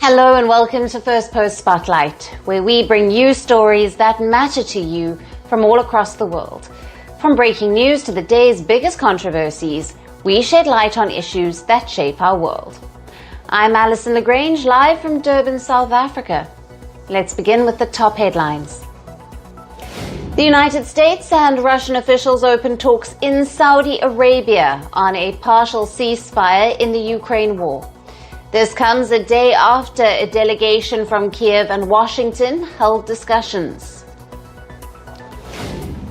Hello and welcome to Firstpost Spotlight, where we bring you stories that matter to you from all across the world. From breaking news to the day's biggest controversies, we shed light on issues that shape our world. I'm Alison Lagrange, live from Durban, South Africa. Let's begin with the top headlines. The United States and Russian officials opened talks in Saudi Arabia on a partial ceasefire in the Ukraine war. This comes a day after a delegation from Kiev and Washington held discussions.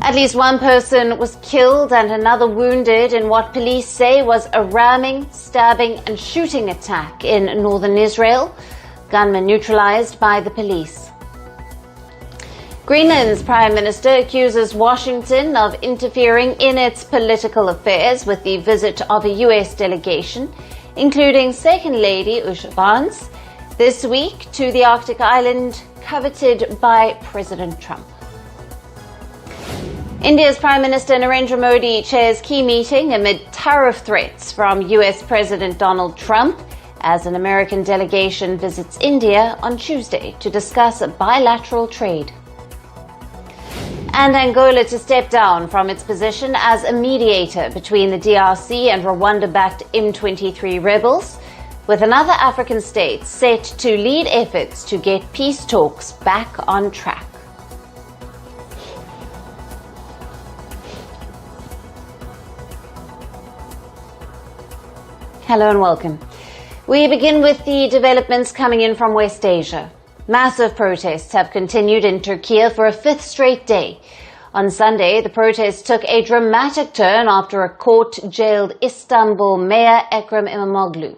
At least one person was killed and another wounded in what police say was a ramming, stabbing and shooting attack in northern Israel, gunmen neutralized by the police. Greenland's Prime Minister accuses Washington of interfering in its political affairs with the visit of a US delegation, including Second Lady Usha Barnes, this week to the Arctic island coveted by President Trump. India's Prime Minister Narendra Modi chairs key meeting amid tariff threats from US President Donald Trump as an American delegation visits India on Tuesday to discuss bilateral trade. And Angola to step down from its position as a mediator between the DRC and Rwanda-backed M23 rebels, with another African state set to lead efforts to get peace talks back on track. Hello and welcome. We begin with the developments coming in from West Asia. Massive protests have continued in Turkiye for a fifth straight day. On Sunday, the protests took a dramatic turn after a court jailed Istanbul Mayor Ekrem Imamoglu.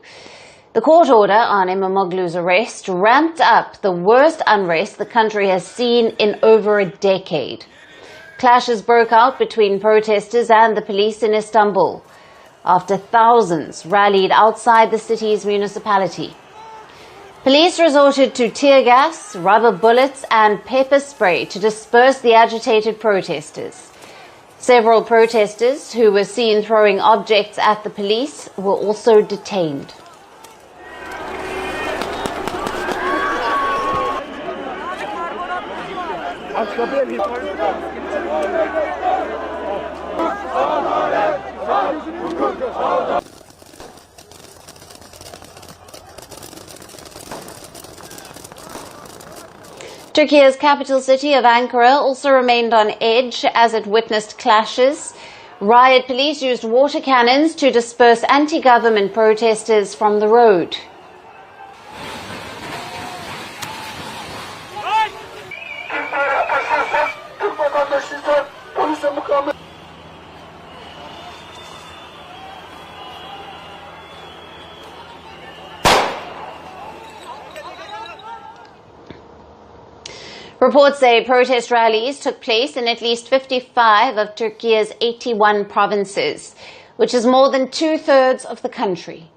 The court order on Imamoglu's arrest ramped up the worst unrest the country has seen in over a decade. Clashes broke out between protesters and the police in Istanbul after thousands rallied outside the city's municipality. Police resorted to tear gas, rubber bullets and pepper spray to disperse the agitated protesters. Several protesters who were seen throwing objects at the police were also detained. Turkiye's capital city of Ankara also remained on edge as it witnessed clashes. Riot police used water cannons to disperse anti-government protesters from the road. Reports say protest rallies took place in at least 55 of Turkiye's 81 provinces, which is more than two-thirds of the country.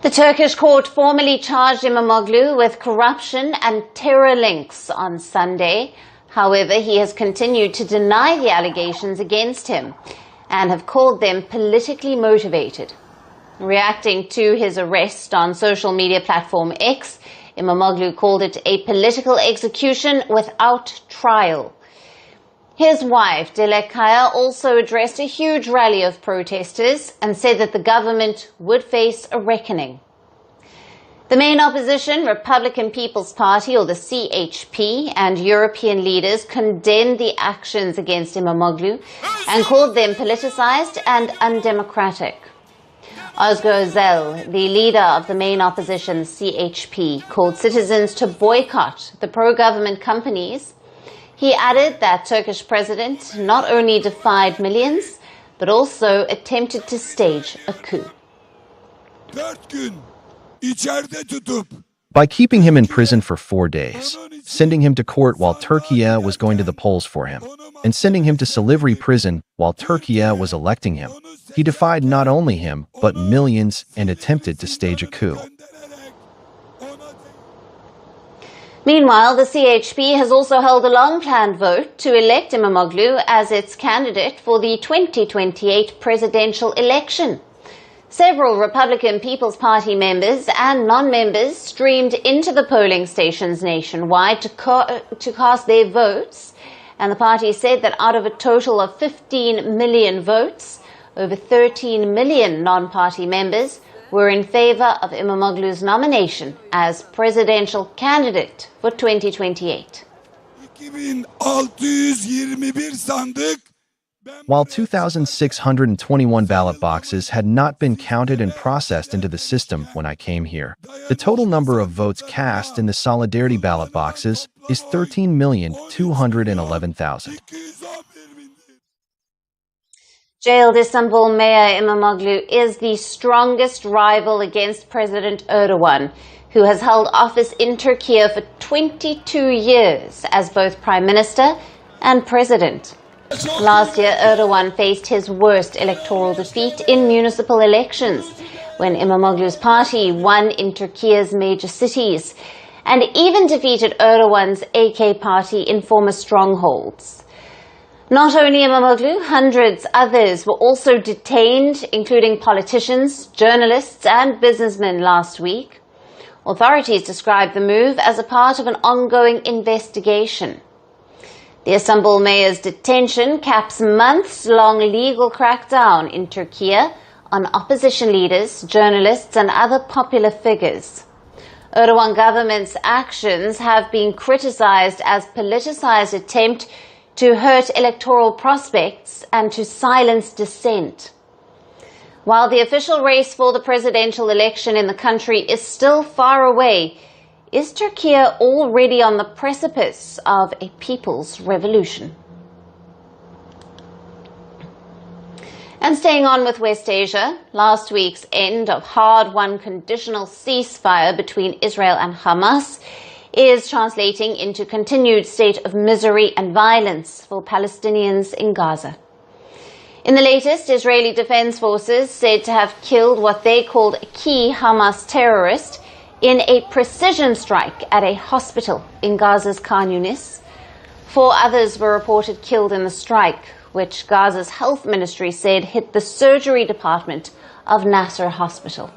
The Turkish court formally charged Imamoglu with corruption and terror links on Sunday. However, he has continued to deny the allegations against him and have called them politically motivated. Reacting to his arrest on social media platform X, Imamoglu called it a political execution without trial. His wife, Dilek Kaya, also addressed a huge rally of protesters and said that the government would face a reckoning. The main opposition, Republican People's Party, or the CHP, and European leaders condemned the actions against Imamoglu and called them politicized and undemocratic. Özgür Özel, the leader of the main opposition, CHP, called citizens to boycott the pro-government companies. He added that Turkish president not only defied millions, but also attempted to stage a coup. 4 gün içeride tutup by keeping him in prison for 4 days, sending him to court while Turkiye was going to the polls for him, and sending him to Silivri prison while Turkiye was electing him. He defied not only him, but millions and attempted to stage a coup. Meanwhile, the CHP has also held a long-planned vote to elect Imamoglu as its candidate for the 2028 presidential election. Several Republican People's Party members and non-members streamed into the polling stations nationwide to cast their votes, and the party said that out of a total of 15 million votes, over 13 million non-party members were in favor of Imamoglu's nomination as presidential candidate for 2028. While 2,621 ballot boxes had not been counted and processed into the system when I came here, the total number of votes cast in the Solidarity ballot boxes is 13,211,000. Jailed Istanbul Mayor Imamoglu is the strongest rival against President Erdogan, who has held office in Turkiye for 22 years as both Prime Minister and President. Last year, Erdogan faced his worst electoral defeat in municipal elections, when Imamoglu's party won in Turkiye's major cities, and even defeated Erdogan's AK party in former strongholds. Not only Imamoglu, hundreds others were also detained, including politicians, journalists and businessmen last week. Authorities described the move as a part of an ongoing investigation. The Istanbul mayor's detention caps months-long legal crackdown in Turkiye on opposition leaders, journalists and other popular figures. Erdogan government's actions have been criticized as politicized attempt to hurt electoral prospects and to silence dissent. While the official race for the presidential election in the country is still far away, is Turkiye already on the precipice of a people's revolution? And staying on with West Asia, last week's end of hard-won conditional ceasefire between Israel and Hamas is translating into continued state of misery and violence for Palestinians in Gaza. In the latest, Israeli Defense Forces said to have killed what they called a key Hamas terrorist in a precision strike at a hospital in Gaza's Khan Yunis. 4 others were reported killed in the strike, which Gaza's health ministry said hit the surgery department of Nasser Hospital.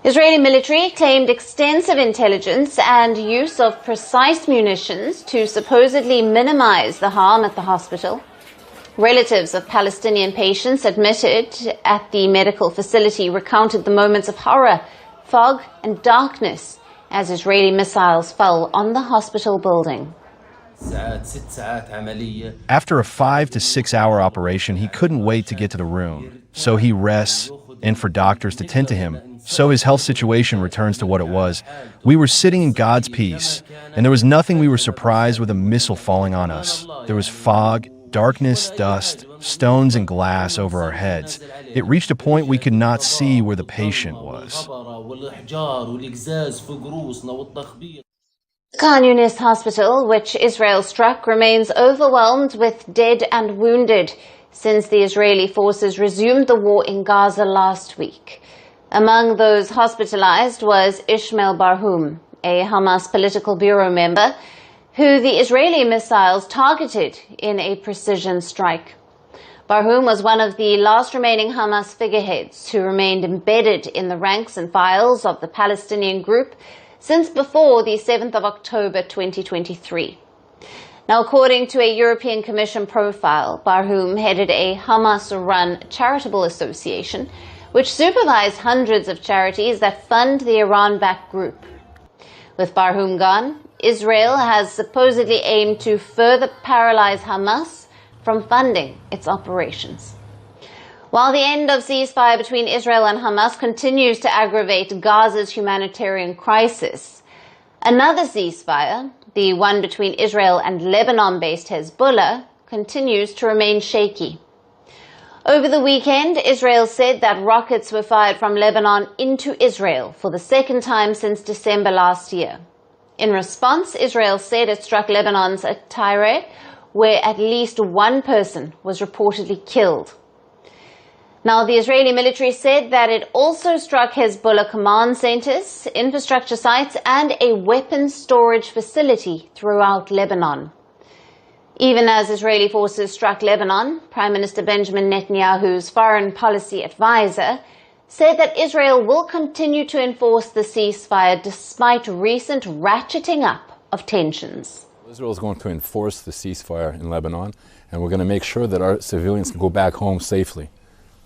Israeli military claimed extensive intelligence and use of precise munitions to supposedly minimize the harm at the hospital. Relatives of Palestinian patients admitted at the medical facility recounted the moments of horror, fog and darkness as Israeli missiles fell on the hospital building. After a 5 to 6 hour operation, he couldn't wait to get to the room. So he rests and for doctors to tend to him. So his health situation returns to what it was. We were sitting in God's peace, and there was nothing we were surprised with a missile falling on us. There was fog, darkness, dust, stones and glass over our heads. It reached a point we could not see where the patient was. Khan Yunis Hospital, which Israel struck, remains overwhelmed with dead and wounded since the Israeli forces resumed the war in Gaza last week. Among those hospitalized was Ismail Barhoum, a Hamas political bureau member, who the Israeli missiles targeted in a precision strike. Barhoum was one of the last remaining Hamas figureheads who remained embedded in the ranks and files of the Palestinian group since before the 7th of October 2023. Now, according to a European Commission profile, Barhoum headed a Hamas-run charitable association which supervised hundreds of charities that fund the Iran-backed group. With Barhoum gone, Israel has supposedly aimed to further paralyze Hamas from funding its operations. While the end of ceasefire between Israel and Hamas continues to aggravate Gaza's humanitarian crisis, another ceasefire, the one between Israel and Lebanon-based Hezbollah, continues to remain shaky. Over the weekend, Israel said that rockets were fired from Lebanon into Israel for the second time since December last year. In response, Israel said it struck Lebanon's Tyre, where at least one person was reportedly killed. Now, the Israeli military said that it also struck Hezbollah command centers, infrastructure sites, and a weapons storage facility throughout Lebanon. Even as Israeli forces struck Lebanon, Prime Minister Benjamin Netanyahu's foreign policy advisor said that Israel will continue to enforce the ceasefire despite recent ratcheting up of tensions. Israel is going to enforce the ceasefire in Lebanon, and we're going to make sure that our civilians can go back home safely.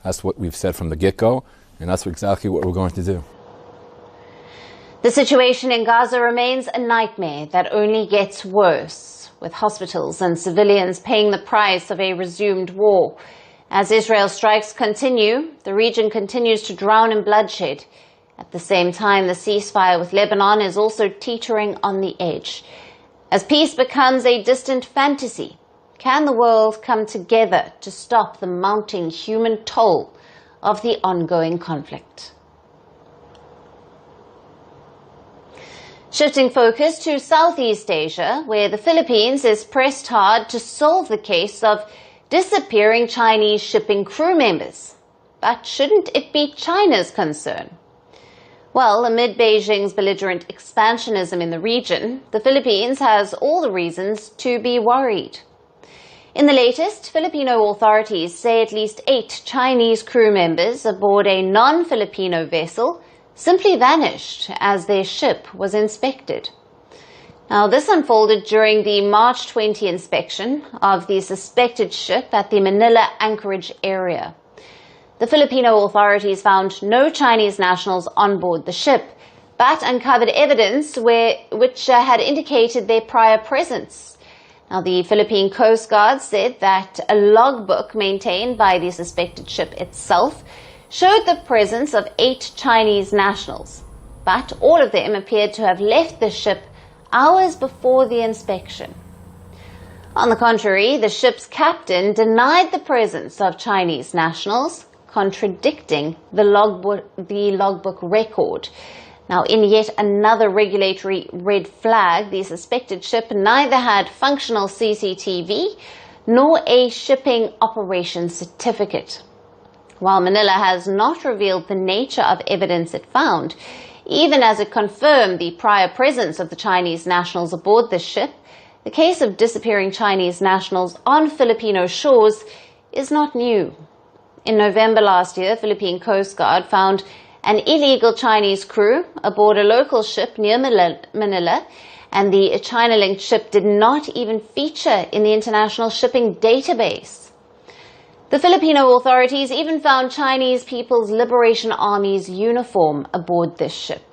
That's what we've said from the get-go, and that's exactly what we're going to do. The situation in Gaza remains a nightmare that only gets worse, with hospitals and civilians paying the price of a resumed war. As Israel strikes continue, the region continues to drown in bloodshed. At the same time, the ceasefire with Lebanon is also teetering on the edge. As peace becomes a distant fantasy, can the world come together to stop the mounting human toll of the ongoing conflict? Shifting focus to Southeast Asia, where the Philippines is pressed hard to solve the case of disappearing Chinese shipping crew members. But shouldn't it be China's concern? Well, amid Beijing's belligerent expansionism in the region, the Philippines has all the reasons to be worried. In the latest, Filipino authorities say at least 8 Chinese crew members aboard a non-Filipino vessel simply vanished as their ship was inspected. Now, this unfolded during the March 20 inspection of the suspected ship at the Manila Anchorage area. The Filipino authorities found no Chinese nationals on board the ship, but uncovered evidence which had indicated their prior presence. Now, the Philippine Coast Guard said that a logbook maintained by the suspected ship itself showed the presence of 8 Chinese nationals, but all of them appeared to have left the ship hours before the inspection. On the contrary, the ship's captain denied the presence of Chinese nationals, contradicting the logbook record. Now, in yet another regulatory red flag, the suspected ship neither had functional CCTV nor a shipping operations certificate. While Manila has not revealed the nature of evidence it found, even as it confirmed the prior presence of the Chinese nationals aboard the ship, the case of disappearing Chinese nationals on Filipino shores is not new. In November last year, Philippine Coast Guard found an illegal Chinese crew aboard a local ship near Manila, and the China-linked ship did not even feature in the international shipping database. The Filipino authorities even found Chinese People's Liberation Army's uniform aboard this ship.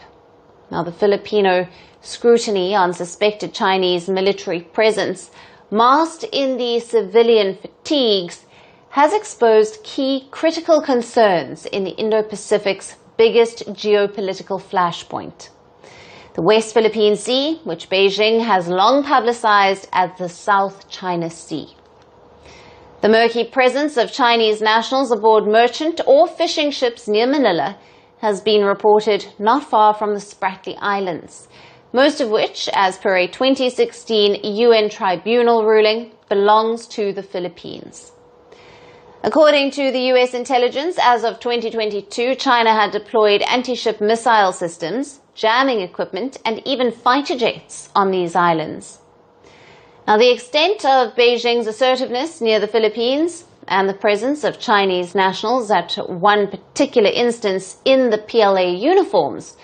Now, the Filipino scrutiny on suspected Chinese military presence, masked in the civilian fatigues, has exposed key critical concerns in the Indo-Pacific's biggest geopolitical flashpoint. The West Philippine Sea, which Beijing has long publicized as the South China Sea. The murky presence of Chinese nationals aboard merchant or fishing ships near Manila has been reported not far from the Spratly Islands, most of which, as per a 2016 UN tribunal ruling, belongs to the Philippines. According to the US intelligence, as of 2022, China had deployed anti-ship missile systems, jamming equipment, and even fighter jets on these islands. Now, the extent of Beijing's assertiveness near the Philippines and the presence of Chinese nationals at one particular instance in the PLA uniforms,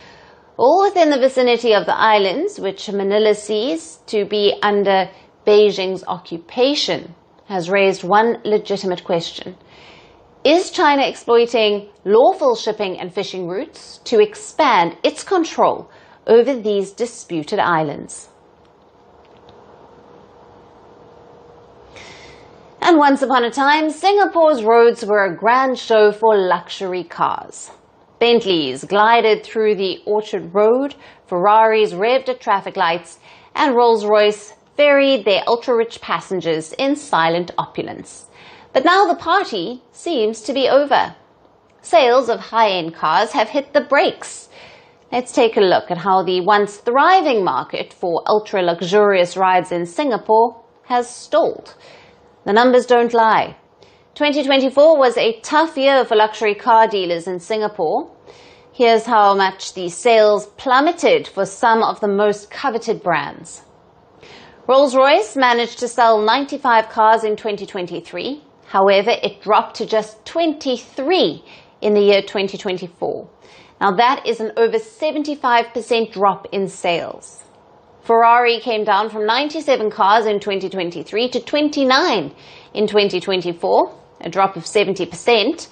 all within the vicinity of the islands, which Manila sees to be under Beijing's occupation, has raised one legitimate question. Is China exploiting lawful shipping and fishing routes to expand its control over these disputed islands? And once upon a time, Singapore's roads were a grand show for luxury cars. Bentleys glided through the Orchard Road, Ferraris revved at traffic lights, and Rolls-Royce ferried their ultra-rich passengers in silent opulence. But now the party seems to be over. Sales of high-end cars have hit the brakes. Let's take a look at how the once thriving market for ultra-luxurious rides in Singapore has stalled. The numbers don't lie. 2024 was a tough year for luxury car dealers in Singapore. Here's how much the sales plummeted for some of the most coveted brands. Rolls-Royce managed to sell 95 cars in 2023. However, it dropped to just 23 in the year 2024. Now that is an over 75% drop in sales. Ferrari came down from 97 cars in 2023 to 29 in 2024, a drop of 70%,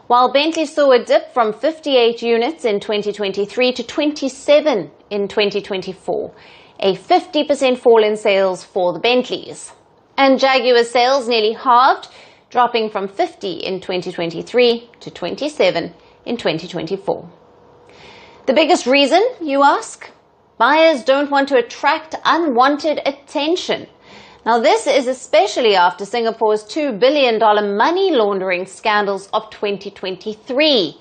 while Bentley saw a dip from 58 units in 2023 to 27 in 2024, a 50% fall in sales for the Bentleys. And Jaguar's sales nearly halved, dropping from 50 in 2023 to 27 in 2024. The biggest reason, you ask? Buyers don't want to attract unwanted attention. Now this is especially after Singapore's $2 billion money laundering scandals of 2023,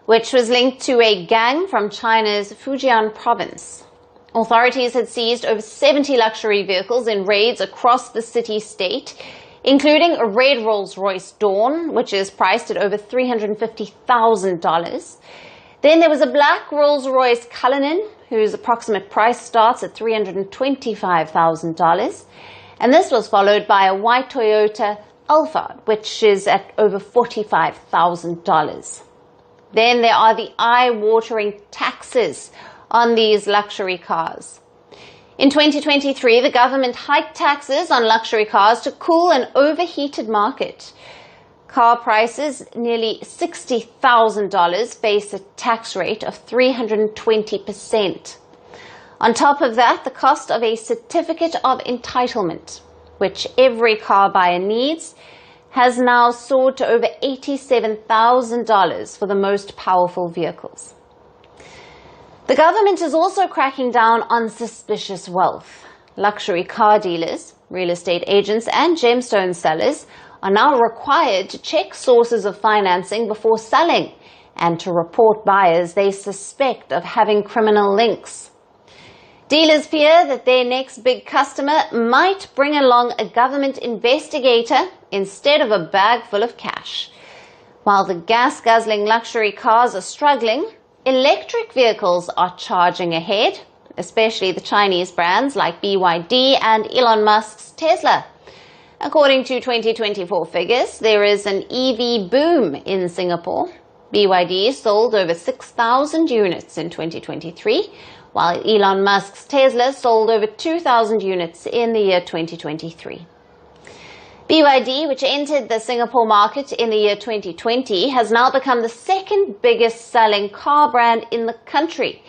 which was linked to a gang from China's Fujian province. Authorities had seized over 70 luxury vehicles in raids across the city-state, including a red Rolls-Royce Dawn, which is priced at over $350,000. Then there was a black Rolls-Royce Cullinan, whose approximate price starts at $325,000. And this was followed by a white Toyota Alphard, which is at over $45,000. Then there are the eye-watering taxes on these luxury cars. In 2023, the government hiked taxes on luxury cars to cool an overheated market. Car prices nearly $60,000 face a tax rate of 320%. On top of that, the cost of a certificate of entitlement, which every car buyer needs, has now soared to over $87,000 for the most powerful vehicles. The government is also cracking down on suspicious wealth. Luxury car dealers, real estate agents, and gemstone sellers are now required to check sources of financing before selling and to report buyers they suspect of having criminal links. Dealers fear that their next big customer might bring along a government investigator instead of a bag full of cash. While the gas-guzzling luxury cars are struggling, electric vehicles are charging ahead, especially the Chinese brands like BYD and Elon Musk's Tesla. According to 2024 figures, there is an EV boom in Singapore. BYD sold over 6,000 units in 2023, while Elon Musk's Tesla sold over 2,000 units in the year 2023. BYD, which entered the Singapore market in the year 2020, has now become the second biggest selling car brand in the country.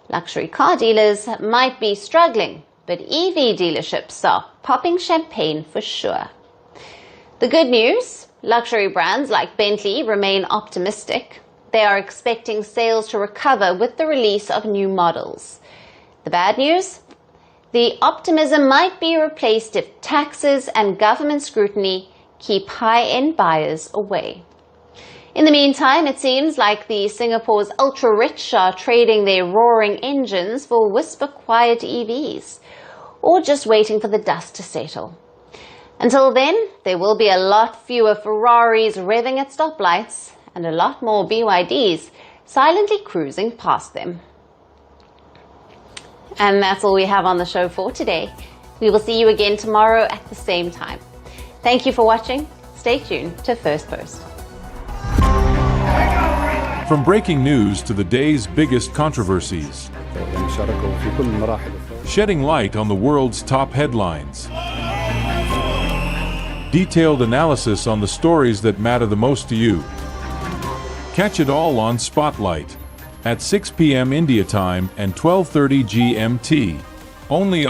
Luxury car dealers might be struggling, but EV dealerships are popping champagne for sure. The good news, luxury brands like Bentley remain optimistic. They are expecting sales to recover with the release of new models. The bad news? The optimism might be replaced if taxes and government scrutiny keep high-end buyers away. In the meantime, it seems like the Singapore's ultra-rich are trading their roaring engines for whisper-quiet EVs, or just waiting for the dust to settle. Until then, there will be a lot fewer Ferraris revving at stoplights and a lot more BYDs silently cruising past them. And that's all we have on the show for today. We will see you again tomorrow at the same time. Thank you for watching. Stay tuned to Firstpost. From breaking news to the day's biggest controversies, shedding light on the world's top headlines, detailed analysis on the stories that matter the most to you. Catch it all on Spotlight at 6 p.m. India time and 12:30 GMT, only on